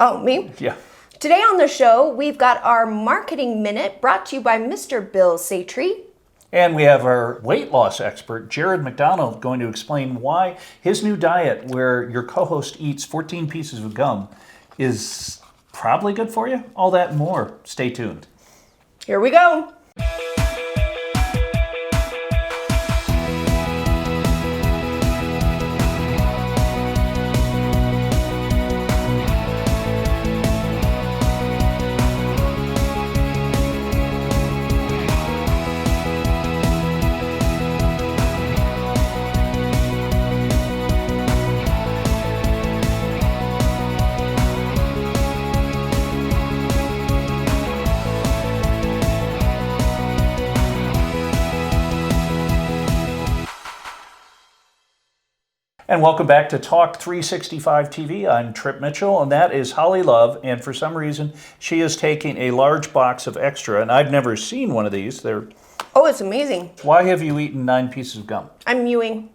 Oh, me? Yeah. Today on the show, we've got our Marketing Minute brought to you by Mr. Bill Sattree. And we have our weight loss expert, McDonald, going to explain why his new diet, where your co-host eats 14 pieces of gum, is probably good for you. All that and more. Stay tuned. Here we go. And welcome back to Talk 365 TV. I'm Trip Mitchell, and that is Holly Love. And for some reason, she is taking a large box of extra, and I've never seen one of these. Oh, it's amazing. Why have you eaten 9 pieces of gum? I'm mewing.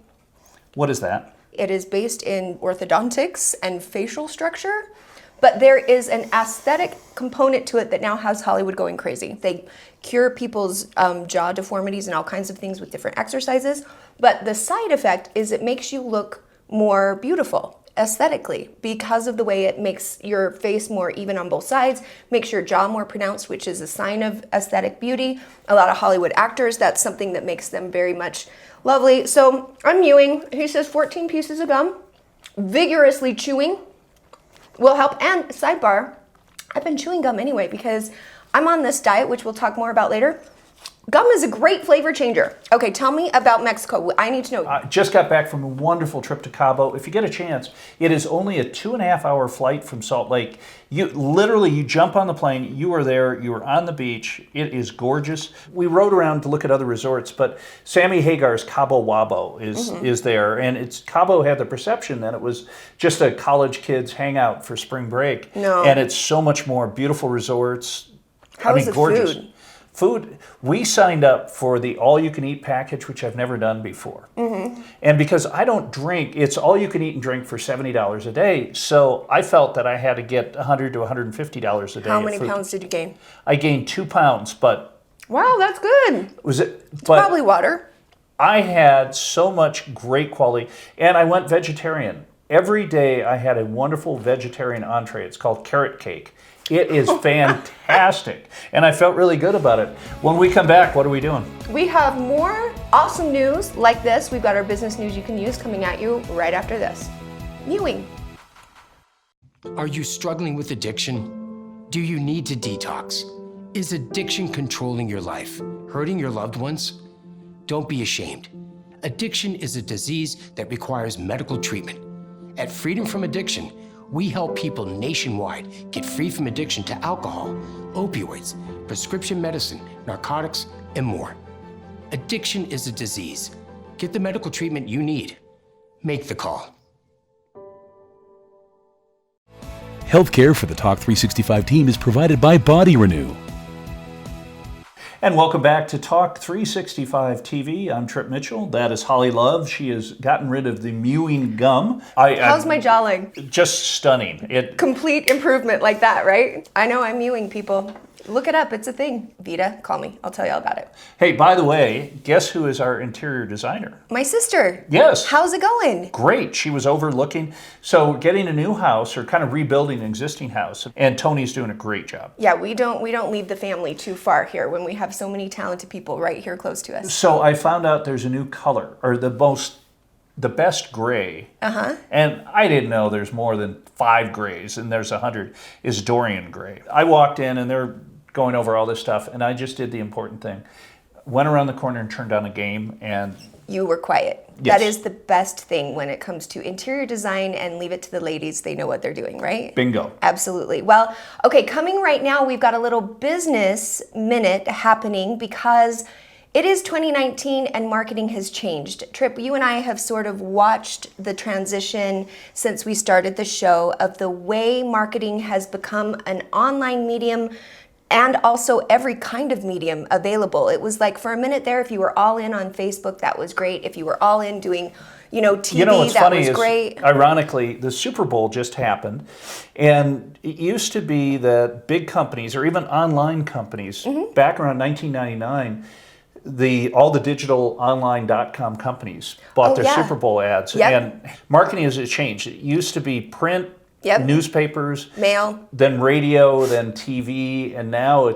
What is that? It is based in orthodontics and facial structure, but there is an aesthetic component to it that now has Hollywood going crazy. They cure people's jaw deformities and all kinds of things with different exercises, but the side effect is it makes you look more beautiful aesthetically because of the way it makes your face more even on both sides, makes your jaw more pronounced, which is a sign of aesthetic beauty. A lot of Hollywood actors, that's something that makes them very much lovely. So I'm mewing. He says 14 pieces of gum. Vigorously chewing will help. And sidebar, I've been chewing gum anyway because I'm on this diet, which we'll talk more about later. Gum is a great flavor changer. Okay, tell me about Mexico. I need to know. I just got back from a wonderful trip to Cabo. If you get a chance, it is only a 2.5-hour flight from Salt Lake. You jump on the plane, you are there, you are on the beach. It is gorgeous. We rode around to look at other resorts, but Sammy Hagar's Cabo Wabo is there. And Cabo had the perception that it was just a college kids hangout for spring break. No. And it's so much more. Beautiful resorts. How is the gorgeous. food? We signed up for the all-you-can-eat package, which I've never done before. And because I don't drink, it's all-you-can-eat and drink for $70 a day. So I felt that I had to get $100 to $150 a day. How many pounds did you gain? I gained 2 pounds, but... Wow, that's good. It's probably water. I had so much great quality, and I went vegetarian. Every day I had a wonderful vegetarian entree. It's called carrot cake. It is fantastic, and I felt really good about it. When we come back, what are we doing? We have more awesome news like this. We've got our business news you can use coming at you right after this. Mewing. Are you struggling with addiction? Do you need to detox? Is addiction controlling your life, hurting your loved ones? Don't be ashamed. Addiction is a disease that requires medical treatment. At Freedom from Addiction, we help people nationwide get free from addiction to alcohol, opioids, prescription medicine, narcotics, and more. Addiction is a disease. Get the medical treatment you need. Make the call. Healthcare for the Talk 365 team is provided by Body Renew. And welcome back to Talk 365 TV. I'm Trip Mitchell. That is Holly Love. She has gotten rid of the mewing gum. How's my jawline? Just stunning. Complete improvement like that, right? I know I'm mewing, people. Look it up. It's a thing. Vita, call me. I'll tell you all about it. Hey, by the way, guess who is our interior designer? My sister. Yes. How's it going? Great. She was overlooking. So getting a new house or kind of rebuilding an existing house. And Tony's doing a great job. Yeah, we don't leave the family too far here when we have so many talented people right here close to us. So I found out there's a new color, or the best gray. And I didn't know there's more than 5 grays, and there's 100, is Dorian gray. I walked in and they're going over all this stuff, and I just did the important thing. Went around the corner and turned on a game, and... You were quiet. Yes. That is the best thing when it comes to interior design, and leave it to the ladies. They know what they're doing, right? Bingo. Absolutely. Well, okay, coming right now, we've got a little business minute happening because it is 2019 and marketing has changed. Trip, you and I have sort of watched the transition since we started the show of the way marketing has become an online medium and also every kind of medium available. It was like for a minute there, if you were all in on Facebook, that was great. If you were all in doing, TV, what's that funny was is, great. ironically, the Super Bowl just happened, and it used to be that big companies, or even online companies, back around 1999, all the digital online.com companies bought their Super Bowl ads. Yep. And marketing has changed. It used to be print, newspapers, mail, then radio, then TV, and now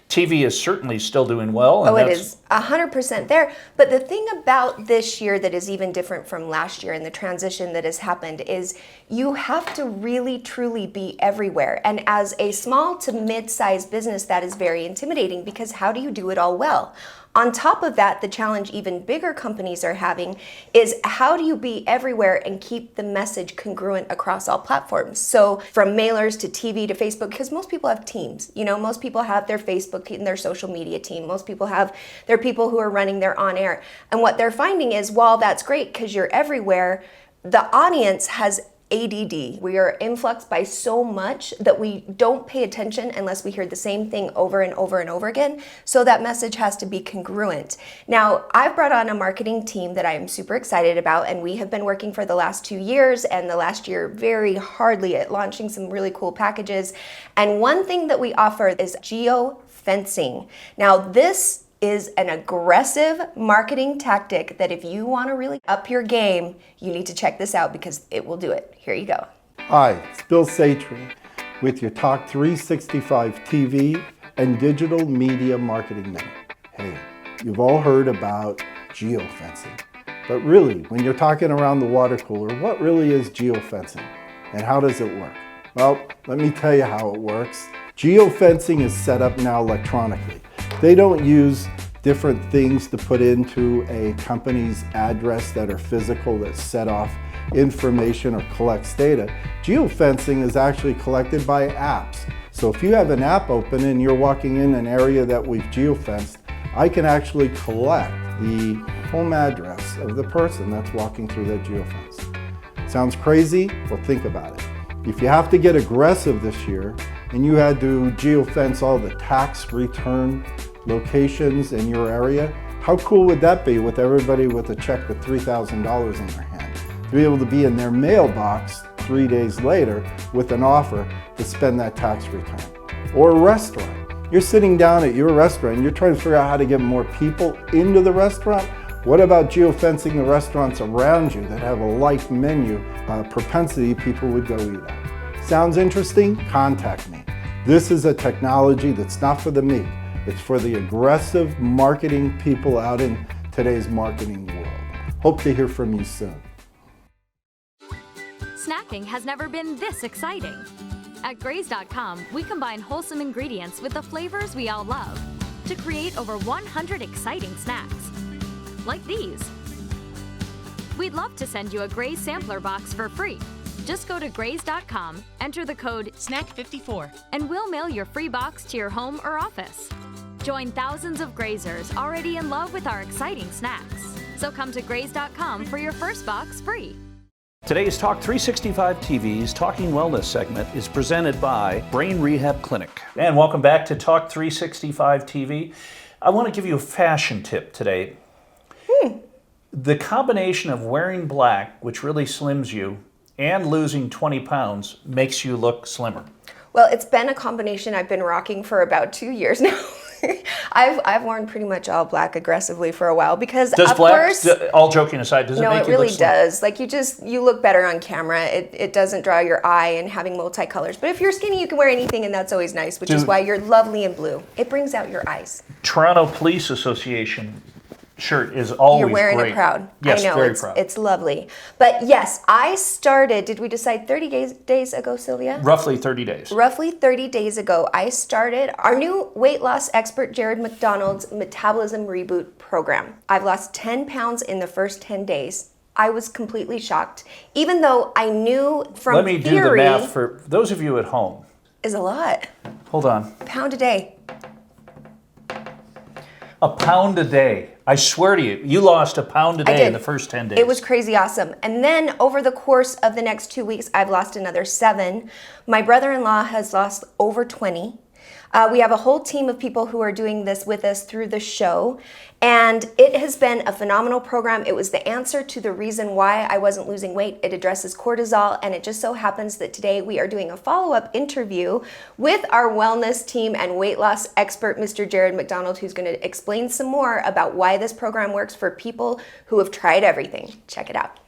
TV is certainly still doing well. And it is 100% there. But the thing about this year that is even different from last year and the transition that has happened is you have to really, truly be everywhere. And as a small to mid-sized business, that is very intimidating because how do you do it all well? On top of that, the challenge even bigger companies are having is how do you be everywhere and keep the message congruent across all platforms? So from mailers to TV to Facebook, because most people have teams. Most people have their Facebook and their social media team. Most people have their people who are running their on-air. And what they're finding is while that's great because you're everywhere, the audience has ADD. We are influxed by so much that we don't pay attention unless we hear the same thing over and over and over again. So that message has to be congruent. Now, I've brought on a marketing team that I am super excited about, and we have been working for the last 2 years and the last year very hardly at launching some really cool packages. And one thing that we offer is geofencing. Now, this is an aggressive marketing tactic that if you want to really up your game, you need to check this out because it will do it. Here you go. Hi, it's Bill Sattree with your Talk 365 TV and digital media marketing minute. Hey, you've all heard about geofencing, but really, when you're talking around the water cooler, what really is geofencing and how does it work? Well, let me tell you how it works. Geofencing is set up now electronically. They don't use different things to put into a company's address that are physical that set off information or collects data. Geofencing is actually collected by apps. So if you have an app open and you're walking in an area that we've geofenced, I can actually collect the home address of the person that's walking through that geofence. Sounds crazy? Well, think about it. If you have to get aggressive this year and you had to geofence all the tax return locations in your area, how cool would that be with everybody with a check with $3,000 in their hand? To be able to be in their mailbox 3 days later with an offer to spend that tax return. Or a restaurant. You're sitting down at your restaurant and you're trying to figure out how to get more people into the restaurant. What about geofencing the restaurants around you that have a like menu propensity people would go eat at? Sounds interesting? Contact me. This is a technology that's not for the meek. It's for the aggressive marketing people out in today's marketing world. Hope to hear from you soon. Snacking has never been this exciting. At Graze.com, we combine wholesome ingredients with the flavors we all love to create over 100 exciting snacks. Like these. We'd love to send you a Graze sampler box for free. Just go to Graze.com, enter the code SNACK54, and we'll mail your free box to your home or office. Join thousands of Grazers already in love with our exciting snacks. So come to Graze.com for your first box free. Today's Talk 365 TV's Talking Wellness segment is presented by Brain Rehab Clinic. And welcome back to Talk 365 TV. I want to give you a fashion tip today. The combination of wearing black, which really slims you, and losing 20 pounds makes you look slimmer. Well, it's been a combination I've been rocking for about 2 years now. I've worn pretty much all black aggressively for a while because does of black, course, all joking aside, does it make you look slimmer? No, it really does. Like you look better on camera. It doesn't draw your eye and having multicolors. But if you're skinny, you can wear anything and that's always nice, which is why you're lovely in blue. It brings out your eyes. Toronto Police Association shirt is always You're wearing great. it proud. Yes, I know, very proud. It's lovely. But yes, I started, did we decide 30 days ago, Sylvia? Roughly 30 days. Roughly 30 days ago, I started our new weight loss expert, Jared McDonald's Metabolism Reboot program. I've lost 10 pounds in the first 10 days. I was completely shocked. Even though I knew from Let me theory, do the math for those of you at home. Is a lot. Hold on. Pound a day. A pound a day. I swear to you, you lost a pound a day in the first 10 days. It was crazy awesome. And then over the course of the next 2 weeks, I've lost another 7. My brother-in-law has lost over 20. We have a whole team of people who are doing this with us through the show, and it has been a phenomenal program. It was the answer to the reason why I wasn't losing weight. It addresses cortisol, and it just so happens that today we are doing a follow-up interview with our wellness team and weight loss expert, Mr. Jared McDonald, who's going to explain some more about why this program works for people who have tried everything. Check it out.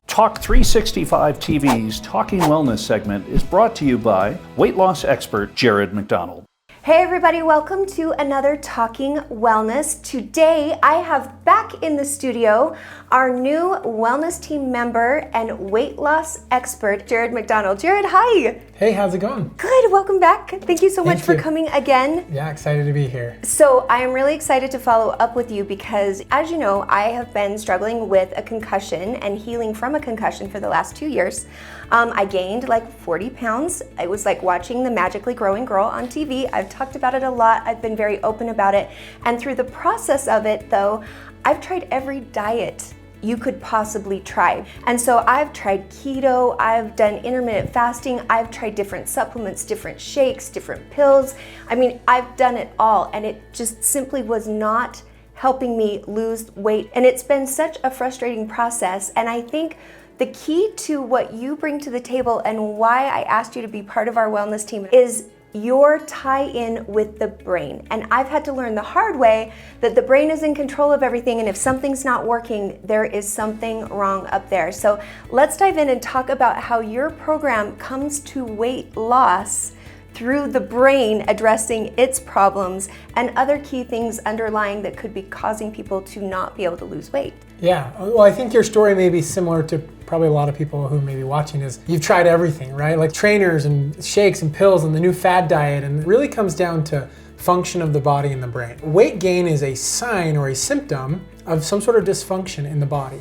Talk 365 TV's Talking Wellness segment is brought to you by weight loss expert Jared McDonald. Hey everybody, welcome to another Talking Wellness. Today I have back in the studio our new wellness team member and weight loss expert, Jared McDonald. Jared, hi. Hey, how's it going? Good, welcome back. Thank you so much for you. coming again. Yeah, excited to be here. So I am really excited to follow up with you because, as you know, I have been struggling with a concussion and healing from a concussion for the last 2 years. I gained like 40 pounds. It was like watching The Magically Growing Girl on TV. I've talked about it a lot. I've been very open about it. And through the process of it, though, I've tried every diet you could possibly try. And so I've tried keto, I've done intermittent fasting, I've tried different supplements, different shakes, different pills. I mean, I've done it all, and it just simply was not helping me lose weight. And it's been such a frustrating process. And I think the key to what you bring to the table and why I asked you to be part of our wellness team is your tie-in with the brain. And I've had to learn the hard way that the brain is in control of everything, and if something's not working, there is something wrong up there. So let's dive in and talk about how your program comes to weight loss through the brain addressing its problems and other key things underlying that could be causing people to not be able to lose weight. Yeah, well, I think your story may be similar to probably a lot of people who may be watching is you've tried everything, right? Like trainers and shakes and pills and the new fad diet, and it really comes down to function of the body and the brain. Weight gain is a sign or a symptom of some sort of dysfunction in the body.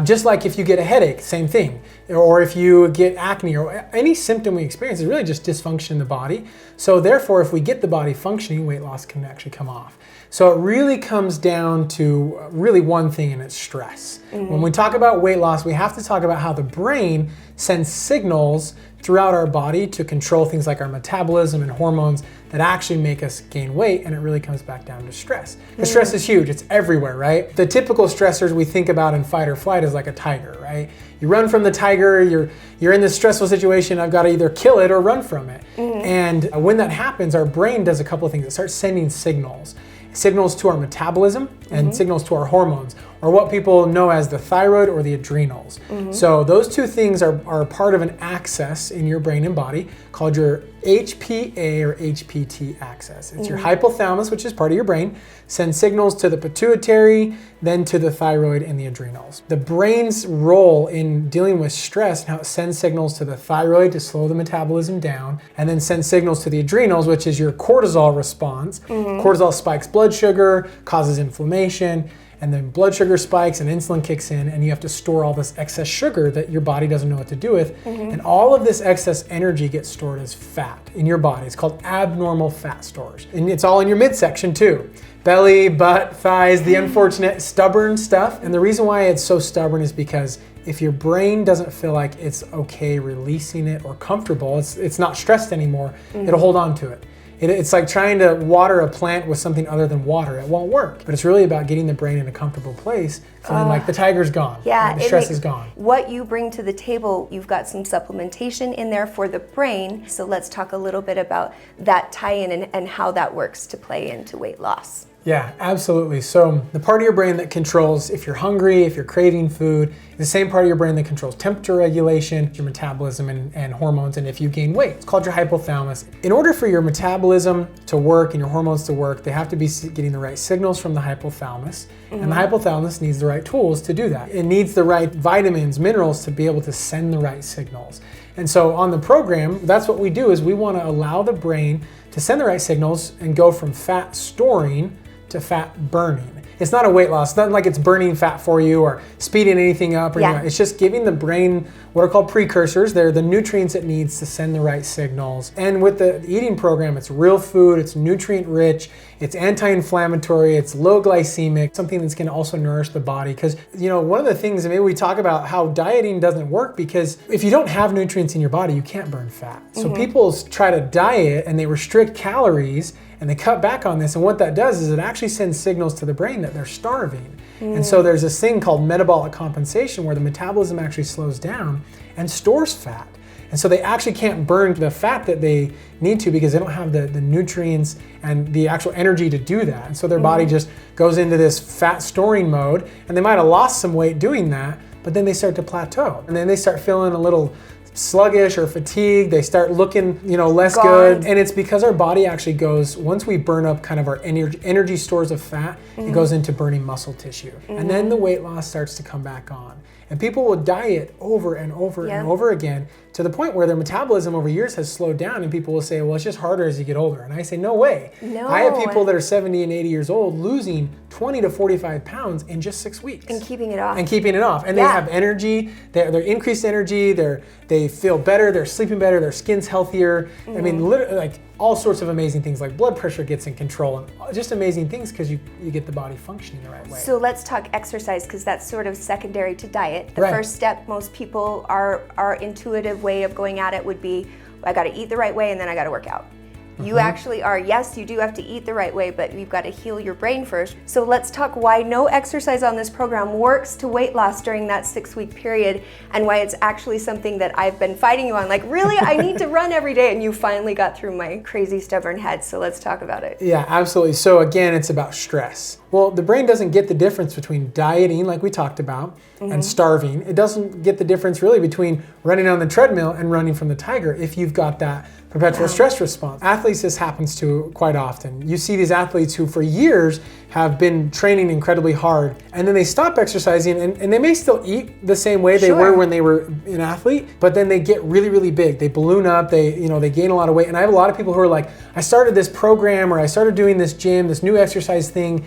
Just like if you get a headache, same thing. Or if you get acne or any symptom we experience is really just dysfunction in the body. So therefore, if we get the body functioning, weight loss can actually come off. So it really comes down to really one thing, and it's stress. When we talk about weight loss, we have to talk about how the brain sends signals throughout our body to control things like our metabolism and hormones that actually make us gain weight, and it really comes back down to stress. The stress is huge, it's everywhere, right? The typical stressors we think about in fight or flight is like a tiger, right? You run from the tiger, you're in this stressful situation, I've got to either kill it or run from it. And when that happens, our brain does a couple of things. It starts sending signals to our metabolism and signals to our hormones, or what people know as the thyroid or the adrenals. So those two things are part of an axis in your brain and body called your HPA or HPT axis. It's your hypothalamus, which is part of your brain, sends signals to the pituitary, then to the thyroid and the adrenals. The brain's role in dealing with stress and how it sends signals to the thyroid to slow the metabolism down, and then sends signals to the adrenals, which is your cortisol response. Cortisol spikes blood sugar, causes inflammation, and then blood sugar spikes and insulin kicks in, and you have to store all this excess sugar that your body doesn't know what to do with. And all of this excess energy gets stored as fat in your body. It's called abnormal fat stores. And it's all in your midsection too. Belly, butt, thighs, the unfortunate stubborn stuff. And the reason why it's so stubborn is because if your brain doesn't feel like it's okay releasing it or comfortable, it's not stressed anymore, it'll hold on to it. It's like trying to water a plant with something other than water. It won't work. But it's really about getting the brain in a comfortable place, feeling like the tiger's gone, the stress is gone. What you bring to the table, you've got some supplementation in there for the brain. So let's talk a little bit about that tie-in and how that works to play into weight loss. Yeah, absolutely. So the part of your brain that controls if you're hungry, if you're craving food, is the same part of your brain that controls temperature regulation, your metabolism and hormones, and if you gain weight. It's called your hypothalamus. In order for your metabolism to work and your hormones to work, they have to be getting the right signals from the hypothalamus, and the hypothalamus needs the right tools to do that. It needs the right vitamins, minerals to be able to send the right signals. And so on the program, that's what we do is we want to allow the brain to send the right signals and go from fat storing to to fat burning. It's not a weight loss. It's not like it's burning fat for you or speeding anything up. Or it's just giving the brain what are called precursors. They're the nutrients it needs to send the right signals. And with the eating program, it's real food, it's nutrient rich, it's anti-inflammatory, it's low glycemic, something that's going to also nourish the body. Because, you know, one of the things, maybe we talk about how dieting doesn't work, because if you don't have nutrients in your body, you can't burn fat. So people try to diet and they restrict calories and they cut back on this, and what that does is it actually sends signals to the brain that they're starving. And so there's this thing called metabolic compensation where the metabolism actually slows down and stores fat. And so they actually can't burn the fat that they need to because they don't have the nutrients and the actual energy to do that. And so their body just goes into this fat storing mode, and they might have lost some weight doing that, but then they start to plateau. And then they start feeling a little sluggish or fatigued, they start looking, you know, less good. And it's because our body actually goes, once we burn up kind of our energy stores of fat, it goes into burning muscle tissue. And then the weight loss starts to come back on. And people will diet over and over and over again to the point where their metabolism over years has slowed down, and people will say, well, it's just harder as you get older. And I say, no way. No. I have people that are 70 and 80 years old losing 20 to 45 pounds in just 6 weeks. And keeping it off. And they have energy, they're increased energy, they feel better, they're sleeping better, their skin's healthier. I mean, literally, like all sorts of amazing things, like blood pressure gets in control, and just amazing things because you get the body functioning the right way. So let's talk exercise, because that's sort of secondary to diet. The first step, most people, our intuitive way of going at it would be, I got to eat the right way and then I got to work out. You actually are, yes, you do have to eat the right way, but you've got to heal your brain first. So let's talk why no exercise on this program works to weight loss during that 6-week period, and why it's actually something that I've been fighting you on. Like, really, I need to run every day, and you finally got through my crazy stubborn head. So let's talk about it. Yeah, absolutely. So again, it's about stress. Well, the brain doesn't get the difference between dieting, like we talked about, and starving. It doesn't get the difference really between running on the treadmill and running from the tiger if you've got that perpetual stress response. Athletes, this happens to quite often. You see these athletes who for years have been training incredibly hard, and then they stop exercising, and they may still eat the same way they were when they were an athlete, but then they get really, really big. They balloon up, they gain a lot of weight. And I have a lot of people who are like, I started this program, or I started doing this gym, this new exercise thing,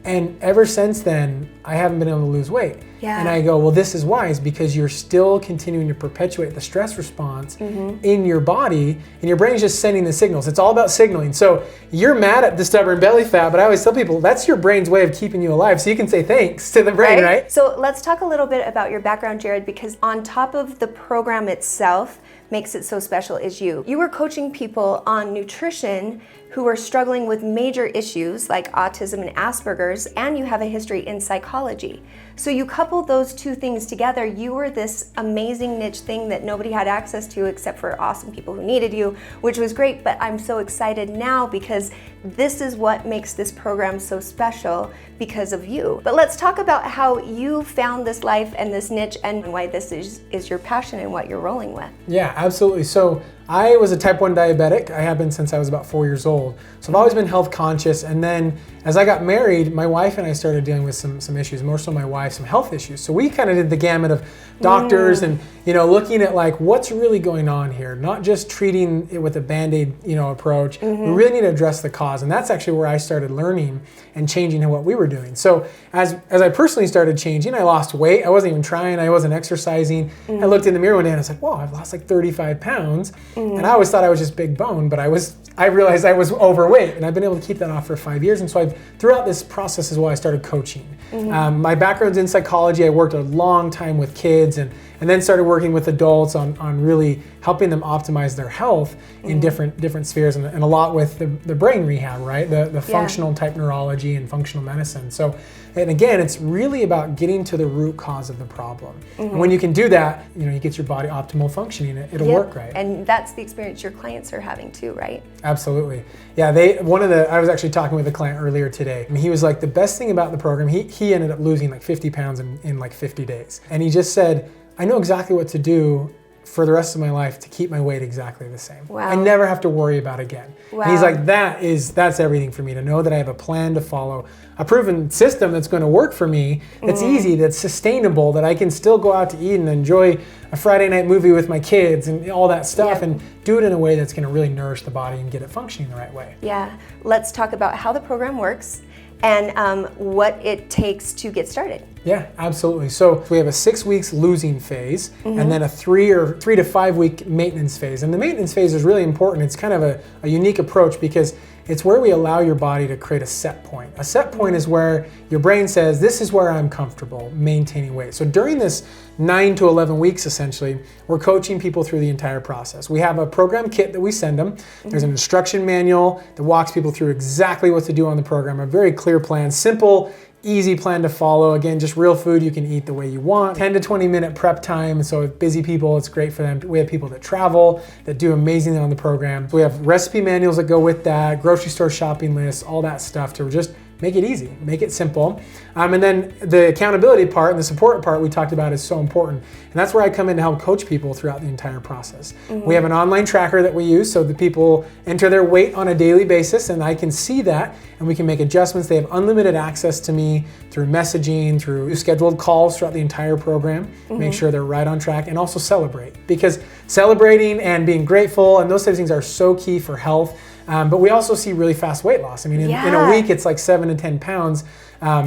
and ever since then, I haven't been able to lose weight. Yeah. And I go, well, this is why, is because you're still continuing to perpetuate the stress response in your body, and your brain's just sending the signals. It's all about signaling. So you're mad at the stubborn belly fat, but I always tell people that's your brain's way of keeping you alive. So you can say thanks to the brain, right? So let's talk a little bit about your background, Jared, because on top of the program itself, makes it so special is you were coaching people on nutrition who are struggling with major issues like autism and Asperger's, and you have a history in psychology. So you coupled those two things together. You were this amazing niche thing that nobody had access to except for awesome people who needed you, which was great. But I'm so excited now because this is what makes this program so special, because of you. But let's talk about how you found this life and this niche, and why this is your passion and what you're rolling with. Yeah, absolutely. So I was a type 1 diabetic. I have been since I was about 4 years old. So I've always been health conscious. And then as I got married, my wife and I started dealing with some issues, more so my wife, some health issues. So we kind of did the gamut of doctors and, looking at like what's really going on here, not just treating it with a Band-Aid, approach. We really need to address the cause. And that's actually where I started learning and changing what we were doing. So as I personally started changing, I lost weight. I wasn't even trying. I wasn't exercising. I looked in the mirror one day and I was like, whoa, I've lost like 35 pounds. And I always thought I was just big bone, but I realized I was overweight, and I've been able to keep that off for 5 years. And so throughout this process is why I started coaching. My background's in psychology. I worked a long time with kids, and then started working with adults on really helping them optimize their health in different spheres, and a lot with the brain rehab, right? The functional type neurology and functional medicine. So, and again, it's really about getting to the root cause of the problem. And when you can do that, you get your body optimal functioning, it'll work right. And that's the experience your clients are having too, right? Absolutely. Yeah, I was actually talking with a client earlier today, and he was like, the best thing about the program, he ended up losing like 50 pounds in like 50 days. And he just said, I know exactly what to do for the rest of my life to keep my weight exactly the same. Wow. I never have to worry about it again. Wow. And he's like, that's everything for me, to know that I have a plan to follow, a proven system that's going to work for me, that's easy, that's sustainable, that I can still go out to eat and enjoy a Friday night movie with my kids and all that stuff, and do it in a way that's going to really nourish the body and get it functioning the right way. Yeah. Let's talk about how the program works and what it takes to get started. Yeah, absolutely. So we have a 6 weeks losing phase, and then a 3 to 5 week maintenance phase. And the maintenance phase is really important. It's kind of a unique approach because it's where we allow your body to create a set point. A set point is where your brain says, this is where I'm comfortable maintaining weight. So during this 9 to 11 weeks, essentially, we're coaching people through the entire process. We have a program kit that we send them. There's an instruction manual that walks people through exactly what to do on the program, a very clear plan, simple, easy plan to follow. Again, just real food you can eat the way you want. 10 to 20 minute prep time. So with busy people, it's great for them. We have people that travel, that do amazingly on the program. We have recipe manuals that go with that, grocery store shopping lists, all that stuff to just make it easy, make it simple. And then the accountability part and the support part we talked about is so important. And that's where I come in to help coach people throughout the entire process. We have an online tracker that we use so the people enter their weight on a daily basis and I can see that and we can make adjustments. They have unlimited access to me through messaging, through scheduled calls throughout the entire program, make sure they're right on track, and also celebrate. Because celebrating and being grateful and those types of things are so key for health. But we also see really fast weight loss. I mean, in a week, it's like 7 to 10 pounds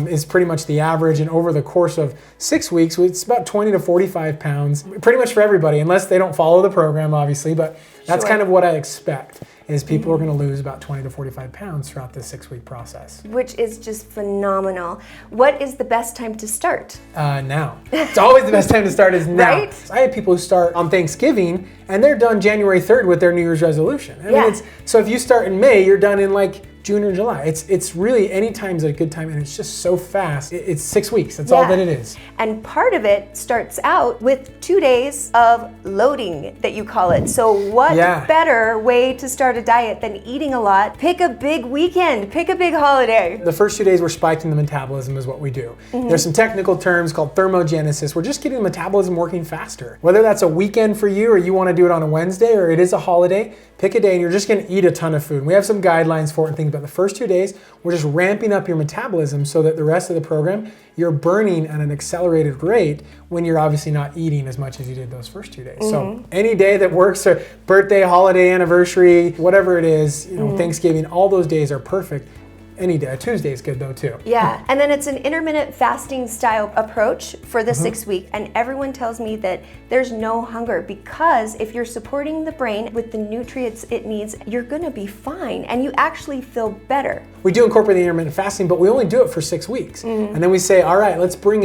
is pretty much the average. And over the course of 6 weeks, it's about 20 to 45 pounds, pretty much for everybody, unless they don't follow the program, obviously. But that's kind of what I expect, is people are going to lose about 20 to 45 pounds throughout this 6 week process. Which is just phenomenal. What is the best time to start? Now. It's always the best time to start is now. Right? So I have people who start on Thanksgiving and they're done January 3rd with their New Year's resolution. I mean, so if you start in May, you're done in like June or July. It's really, any time's a good time and it's just so fast. It's 6 weeks, that's all that it is. And part of it starts out with 2 days of loading, that you call it. So what better way to start a diet than eating a lot? Pick a big weekend, pick a big holiday. The first 2 days we're spiking the metabolism is what we do. There's some technical terms called thermogenesis. We're just getting the metabolism working faster. Whether that's a weekend for you or you want to do it on a Wednesday or it is a holiday, pick a day and you're just going to eat a ton of food. We have some guidelines for it and things, but the first 2 days, we're just ramping up your metabolism so that the rest of the program, you're burning at an accelerated rate when you're obviously not eating as much as you did those first 2 days. So any day that works, or birthday, holiday, anniversary, whatever it is, you know, Thanksgiving, all those days are perfect. Any day. Tuesday is good though too. Yeah, and then it's an intermittent fasting style approach for the 6 week, and everyone tells me that there's no hunger, because if you're supporting the brain with the nutrients it needs, you're gonna be fine and you actually feel better. We do incorporate the intermittent fasting, but we only do it for 6 weeks. And then we say, all right, let's bring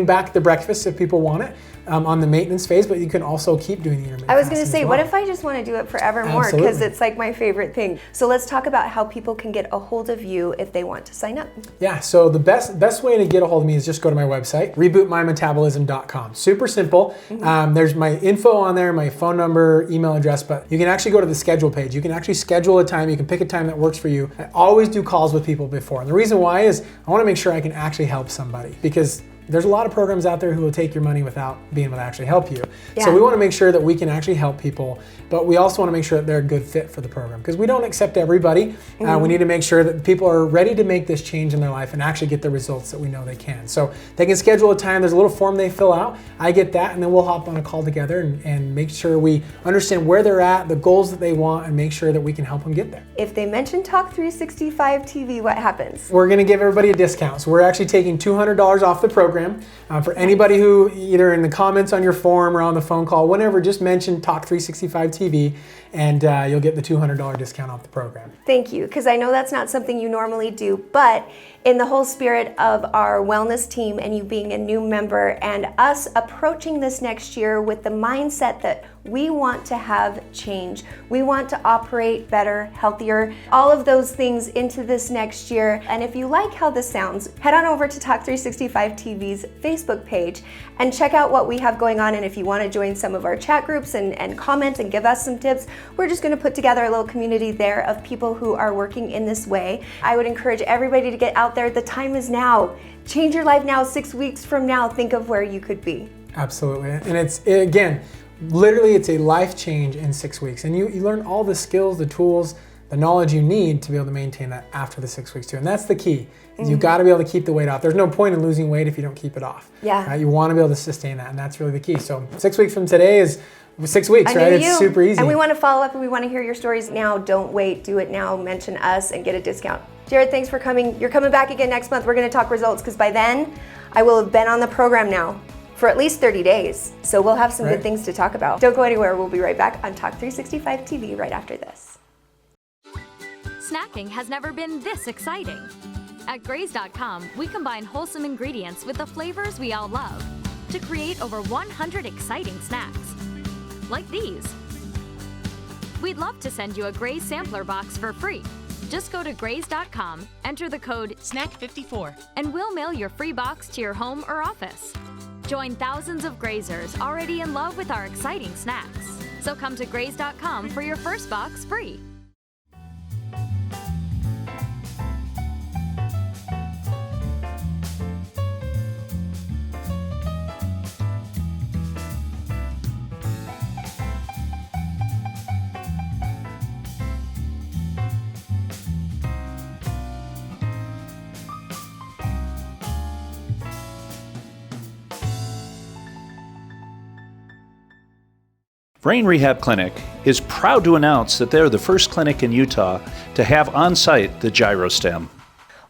back the breakfast if people want it. On the maintenance phase, but you can also keep doing the intermittent I was going to fasting say, as what well. if I just want to do it forevermore? Because it's like my favorite thing. So let's talk about how people can get a hold of you if they want to sign up. Yeah, so the best way to get a hold of me is just go to my website, rebootmymetabolism.com. Super simple. There's my info on there, my phone number, email address, but you can actually go to the schedule page. You can actually schedule a time. You can pick a time that works for you. I always do calls with people before. And the reason why is I want to make sure I can actually help somebody, because there's a lot of programs out there who will take your money without being able to actually help you. So we want to make sure that we can actually help people, but we also want to make sure that they're a good fit for the program, because we don't accept everybody. We need to make sure that people are ready to make this change in their life and actually get the results that we know they can. So they can schedule a time. There's a little form they fill out. I get that, and then we'll hop on a call together and make sure we understand where they're at, the goals that they want, and make sure that we can help them get there. If they mention Talk 365 TV, what happens? We're going to give everybody a discount. So we're actually taking $200 off the program. For anybody who, either in the comments on your form or on the phone call, whenever, just mention Talk 365 TV, and you'll get the $200 discount off the program. Thank you, because I know that's not something you normally do, but in the whole spirit of our wellness team and you being a new member and us approaching this next year with the mindset that we want to have change, we want to operate better, healthier, all of those things into this next year. And if you like how this sounds, head on over to Talk 365 TV's Facebook page and check out what we have going on. And if you want to join some of our chat groups and comment and give us some tips, we're just going to put together a little community there of people who are working in this way. I would encourage everybody to get out there. The time is now. Change your life now. 6 weeks from now, think of where you could be. Absolutely. And again, literally it's a life change in 6 weeks. And you learn all the skills, the tools, the knowledge you need to be able to maintain that after the 6 weeks too. And that's the key. You got to be able to keep the weight off. There's no point in losing weight if you don't keep it off. Yeah. Right? You want to be able to sustain that, and that's really the key. So 6 weeks from today is 6 weeks, right? It's It's super easy. And we want to follow up and we want to hear your stories now. Don't wait. Do it now. Mention us and get a discount. Jared, thanks for coming. You're coming back again next month. We're going to talk results because by then I will have been on the program now for at least 30 days. So we'll have some good things to talk about. Don't go anywhere. We'll be right back on Talk 365 TV right after this. Snacking has never been this exciting. At Graze.com, we combine wholesome ingredients with the flavors we all love to create over 100 exciting snacks. Like these. We'd love to send you a Graze sampler box for free. Just go to Graze.com, enter the code SNACK54, and we'll mail your free box to your home or office. Join thousands of Grazers already in love with our exciting snacks. So come to Graze.com for your first box free. Brain Rehab Clinic is proud to announce that they're the first clinic in Utah to have on-site the gyrostem.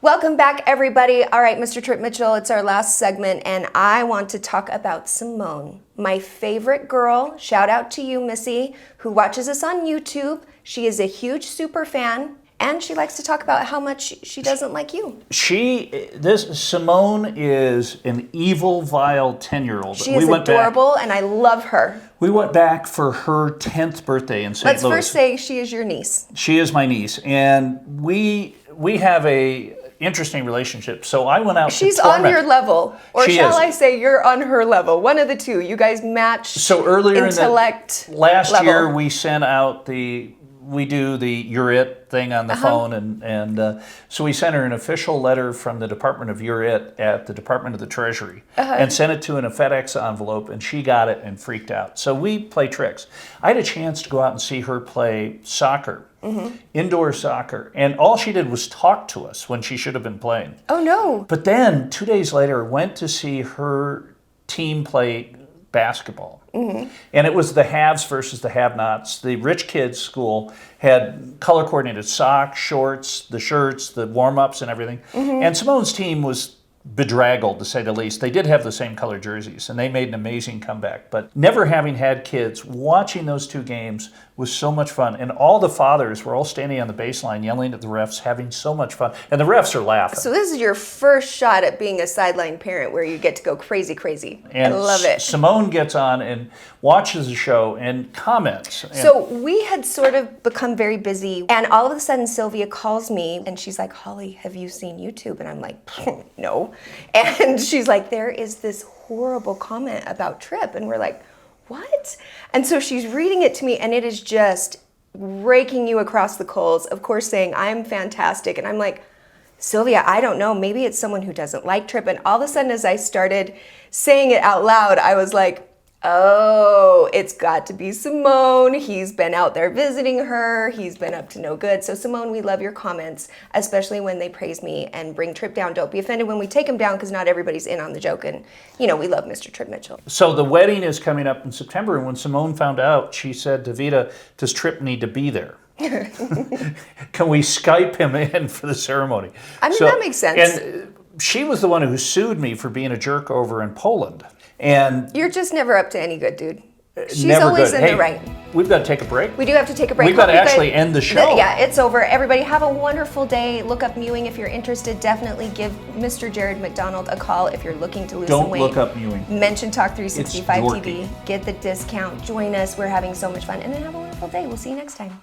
Welcome back, everybody. All right, Mr. Trip Mitchell, it's our last segment, and I want to talk about Simone, my favorite girl. Shout out to you, Missy, who watches us on YouTube. She is a huge super fan, and she likes to talk about how much she doesn't like you. Simone is an evil, vile 10-year-old. She is adorable, and I love her. We went back for her 10th birthday in St. Louis. Let's first say she is your niece. She is my niece, and we have a interesting relationship. So I went out She's to torment. on your level, or She shall is. I say you're on her level? One of the two. You guys match. So earlier intellect last level. year, we sent out we do the You're It thing on the phone, and so we sent her an official letter from the Department of You're It at the Department of the Treasury and sent it to in a FedEx envelope, and she got it and freaked out. So we play tricks. I had a chance to go out and see her play soccer, indoor soccer, and all she did was talk to us when she should have been playing. Oh no. But then 2 days later, went to see her team play basketball. And it was the haves versus the have-nots. The rich kids' school had color-coordinated socks, shorts, the shirts, the warm-ups and everything. And Simone's team was bedraggled, to say the least. They did have the same color jerseys, and they made an amazing comeback. But never having had kids, watching those two games was so much fun. And all the fathers were all standing on the baseline yelling at the refs, having so much fun. And the refs are laughing. So this is your first shot at being a sideline parent where you get to go crazy. And I love it. Simone gets on and watches the show and comments. And So we had sort of become very busy, and all of a sudden Sylvia calls me and she's like, Holly, have you seen YouTube? And I'm like, no. And she's like, there is this horrible comment about Trip. And we're like, what? And so she's reading it to me, and it is just raking you across the coals, of course, saying I'm fantastic. And I'm like, Sylvia, I don't know, maybe it's someone who doesn't like Trip. And all of a sudden, as I started saying it out loud, I was like, oh, it's got to be Simone. He's been out there visiting her. He's been up to no good. So Simone, we love your comments, especially when they praise me and bring Trip down. Don't be offended when we take him down, because not everybody's in on the joke. And, you know, we love Mr. Trip Mitchell. So the wedding is coming up in September, and when Simone found out, she said to Vita, does Trip need to be there? Can we Skype him in for the ceremony? I mean, that makes sense. And she was the one who sued me for being a jerk over in Poland. And You're just never up to any good, dude. She's never always good. in Hey, the right. We've got to take a break. We do have to take a break. We've got to Hope you actually guys- end the show. Yeah, it's over. Everybody have a wonderful day. Look up Mewing if you're interested. Definitely give Mr. Jared McDonald a call if you're looking to lose some Don't weight. look up Mewing. Mention Talk 365 It's TV. Get the discount. Join us. We're having so much fun. And then have a wonderful day. We'll see you next time.